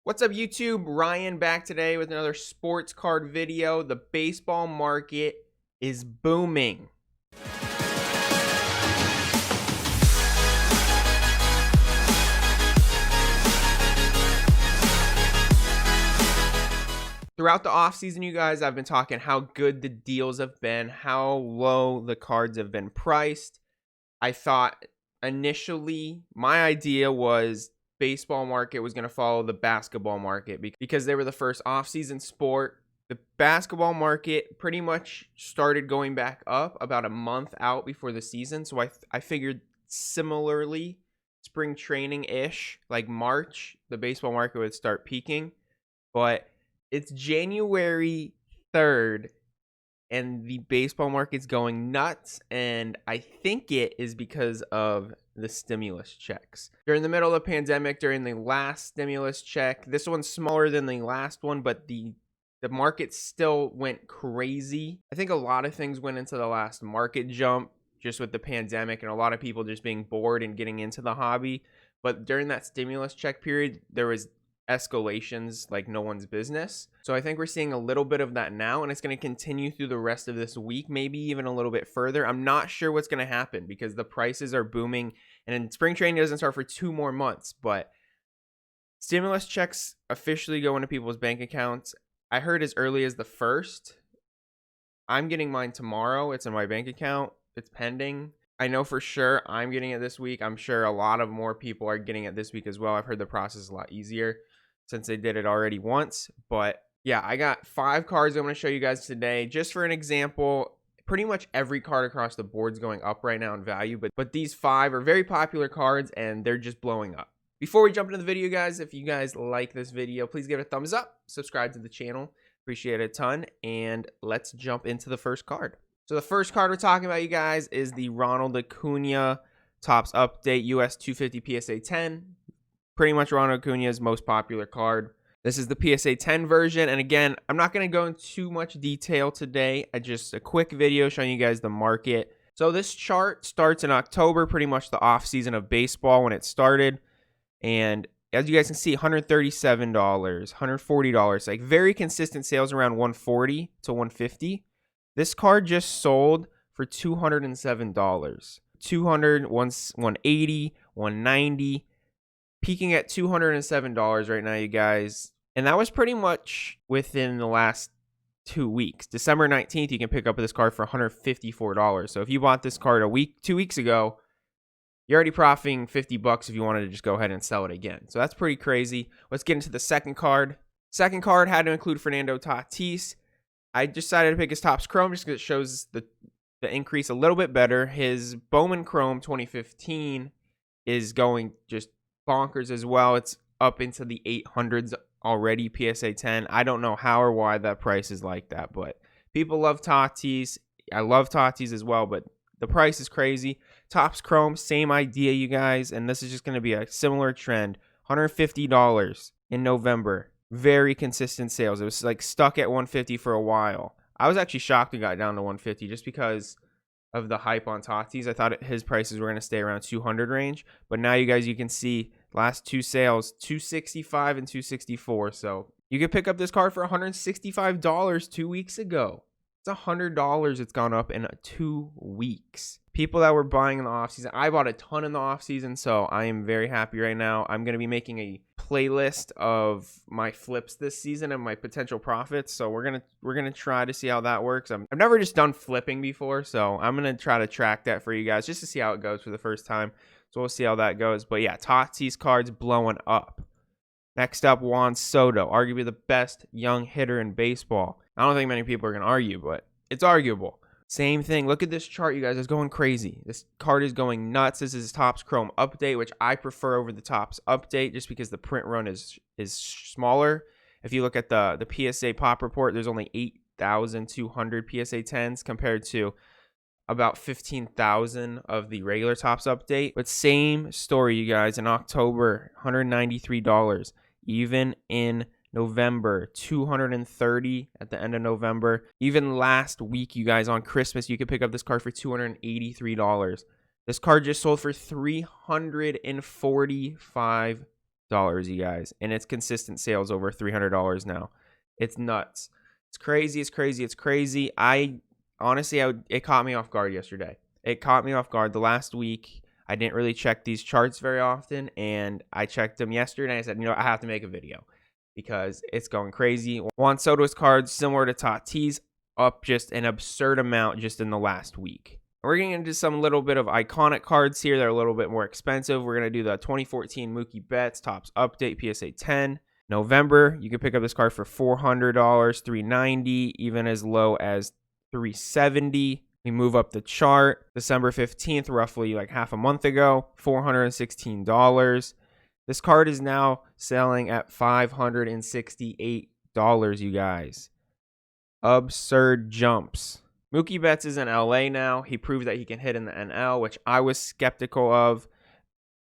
What's up, YouTube? Ryan back today with another sports card video. The baseball market is booming. Throughout the offseason, you guys, I've been talking how good the deals have been, how low the cards have been priced. I thought initially my idea was baseball market was going to follow the basketball market because they were the first off-season sport. The basketball market pretty much started going back up about a month out before the season. So I figured similarly, spring training-ish, like March, the baseball market would start peaking. But it's January 3rd and the baseball market's going nuts, and I think it is because of the stimulus checks. During the middle of the pandemic, during the last stimulus check, this one's smaller than the last one, but the market still went crazy. I think a lot of things went into the last market jump just with the pandemic and a lot of people just being bored and getting into the hobby. But during that stimulus check period, there was escalations like no one's business. So I think we're seeing a little bit of that now, and it's going to continue through the rest of this week, maybe even a little bit further. I'm not sure what's going to happen because the prices are booming, and spring training doesn't start for 2 more months. But stimulus checks officially go into people's bank accounts. I heard as early as the 1st. I'm getting mine tomorrow. It's in my bank account. It's pending. I know for sure I'm getting it this week. I'm sure a lot of more people are getting it this week as well. I've heard the process is a lot easier since they did it already once. But yeah, I got 5 cards I'm going to show you guys today. Just for an example, pretty much every card across the board is going up right now in value. But these 5 are very popular cards, and they're just blowing up. Before we jump into the video, guys, if you guys like this video, please give it a thumbs up. Subscribe to the channel. Appreciate it a ton. And let's jump into the first card. So the first card we're talking about, you guys, is the Ronald Acuna Topps Update US 250 PSA 10. Pretty much Ronald Acuna's most popular card. This is the PSA 10 version. And again, I'm not going to go into too much detail today. Just a quick video showing you guys the market. So this chart starts in October, pretty much the off season of baseball when it started. And as you guys can see, $137, $140, like very consistent sales around $140 to $150. This card just sold for $207. $200, $180, $190, peaking at $207 right now, you guys. And that was pretty much within the last 2 weeks. December 19th, you can pick up this card for $154. So if you bought this card 2 weeks ago, you're already profiting $50 if you wanted to just go ahead and sell it again. So that's pretty crazy. Let's get into the second card. Second card had to include Fernando Tatis. I decided to pick his Topps Chrome just because it shows the increase a little bit better. His Bowman Chrome 2015 is going just bonkers as well. It's up into the 800s already, PSA 10. I don't know how or why that price is like that, but people love Tatis. I love Tatis as well, but the price is crazy. Topps Chrome, same idea, you guys, and this is just going to be a similar trend. $150 in November. Very consistent sales. It was like stuck at $150 for a while. I was actually shocked it got down to $150 just because of the hype on Tatis. I thought his prices were going to stay around $200 range, but now you guys, you can see last 2 sales, $265 and $264. So you could pick up this card for $165 2 weeks ago. It's $100 it's gone up in 2 weeks. People that were buying in the offseason, I bought a ton in the offseason, so I am very happy right now. I'm going to be making a playlist of my flips this season and my potential profits. So we're gonna try to see how that works. I've never just done flipping before, so I'm gonna try to track that for you guys just to see how it goes for the first time. So we'll see how that goes. But yeah, Tatis cards blowing up. Next up, Juan Soto, arguably the best young hitter in baseball. I don't think many people are gonna argue, but it's arguable. Same thing. Look at this chart, you guys. It's going crazy. This card is going nuts. This is Topps Chrome Update, which I prefer over the Topps Update just because the print run is smaller. If you look at the PSA Pop report, there's only 8,200 PSA 10s compared to about 15,000 of the regular Topps Update. But same story, you guys. In October, $193. Even in November, $230 at the end of November. Even last week, you guys, on Christmas, you could pick up this card for $283. This card just sold for $345 you guys, and it's consistent sales over $300 now. It's nuts. It's crazy. It's crazy. It's crazy. It caught me off guard yesterday. It caught me off guard the last week. I didn't really check these charts very often, and I checked them yesterday, and I said, I have to make a video because it's going crazy. Juan Soto's cards, similar to Tatis, up just an absurd amount just in the last week. We're getting into some little bit of iconic cards here that are a little bit more expensive. We're going to do the 2014 Mookie Betts Topps Update PSA 10. November, you can pick up this card for $400, $390, even as low as $370. We move up the chart. December 15th, roughly like half a month ago, $416. This card is now selling at $568, you guys. Absurd jumps. Mookie Betts is in LA now. He proved that he can hit in the NL, which I was skeptical of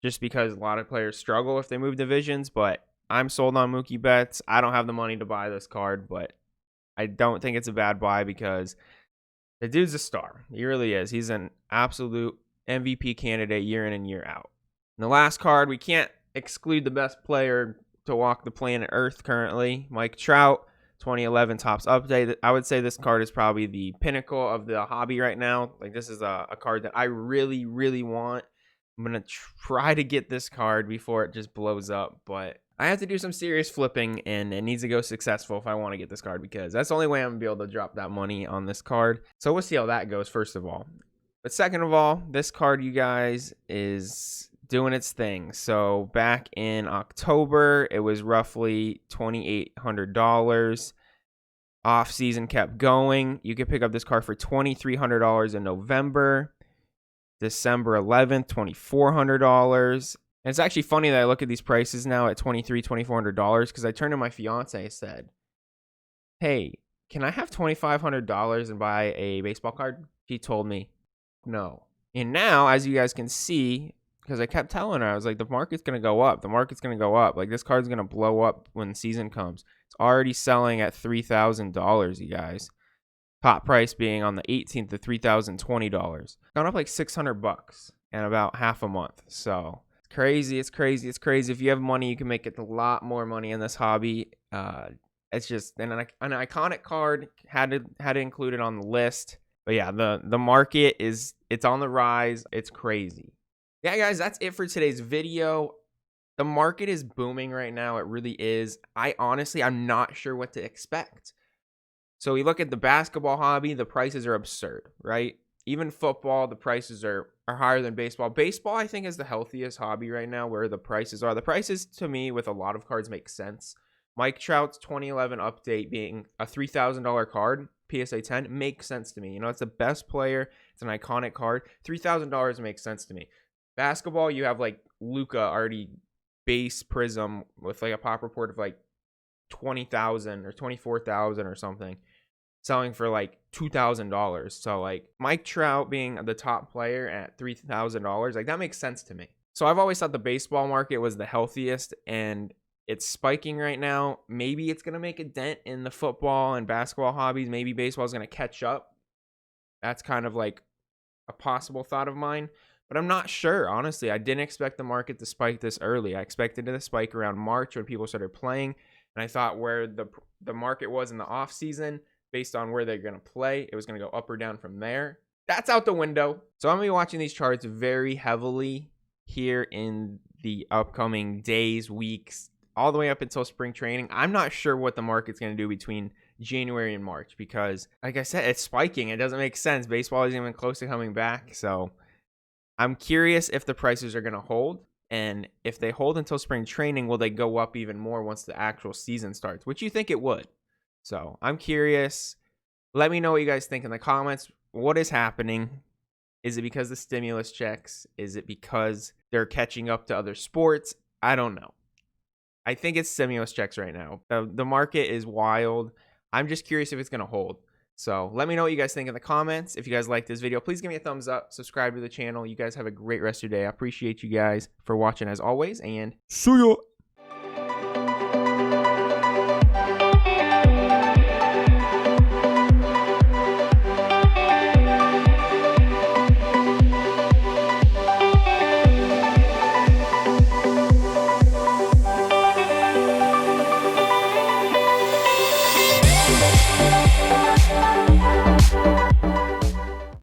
just because a lot of players struggle if they move divisions, but I'm sold on Mookie Betts. I don't have the money to buy this card, but I don't think it's a bad buy because the dude's a star. He really is. He's an absolute MVP candidate year in and year out. And the last card, we can't exclude the best player to walk the planet Earth currently, Mike Trout, 2011 Topps Update. I would say this card is probably the pinnacle of the hobby right now. Like, this is a card that I really, really want. I'm going to try to get this card before it just blows up, but I have to do some serious flipping, and it needs to go successful if I want to get this card because that's the only way I'm going to be able to drop that money on this card. So we'll see how that goes, first of all. But second of all, this card, you guys, is doing its thing. So back in October, it was roughly $2,800. Off season kept going. You could pick up this card for $2,300 in November. December 11th, $2,400. And it's actually funny that I look at these prices now at $2,300, $2,400 because I turned to my fiance and said, hey, can I have $2,500 and buy a baseball card? She told me no. And now, as you guys can see, because I kept telling her, I was like, the market's going to go up. The market's going to go up. Like, this card's going to blow up when the season comes. It's already selling at $3,000, you guys. Top price being on the 18th to $3,020. Gone up like $600 in about half a month. So it's crazy. It's crazy. It's crazy. If you have money, you can make a lot more money in this hobby. It's just an iconic card. Had to include it on the list. But yeah, the market it's on the rise. It's crazy. Yeah, guys, that's it for today's video. The market is booming right now. It really is. I'm not sure what to expect. So we look at the basketball hobby, the prices are absurd, right? Even football, the prices are higher than baseball. Baseball, I think, is the healthiest hobby right now where the prices are. The prices, to me, with a lot of cards make sense. Mike Trout's 2011 update being a $3,000 card, PSA 10, makes sense to me. You know, it's the best player. It's an iconic card. $3,000 makes sense to me. Basketball, you have like Luka already base prism with like a pop report of like 20,000 or 24,000 or something, selling for like $2,000. So like Mike Trout being the top player at $3,000, like that makes sense to me. So I've always thought the baseball market was the healthiest, and it's spiking right now. Maybe it's going to make a dent in the football and basketball hobbies. Maybe baseball is going to catch up. That's kind of like a possible thought of mine. But I'm not sure, honestly. I didn't expect the market to spike this early. I expected it to spike around March when people started playing. And I thought where the market was in the offseason, based on where they're going to play, it was going to go up or down from there. That's out the window. So I'm going to be watching these charts very heavily here in the upcoming days, weeks, all the way up until spring training. I'm not sure what the market's going to do between January and March because, like I said, it's spiking. It doesn't make sense. Baseball isn't even close to coming back. So I'm curious if the prices are going to hold, and if they hold until spring training, will they go up even more once the actual season starts, which you think it would. So I'm curious. Let me know what you guys think in the comments. What is happening? Is it because the stimulus checks? Is it because they're catching up to other sports? I don't know. I think it's stimulus checks right now. The market is wild. I'm just curious if it's going to hold. So let me know what you guys think in the comments. If you guys like this video, please give me a thumbs up. Subscribe to the channel. You guys have a great rest of your day. I appreciate you guys for watching as always, and see ya.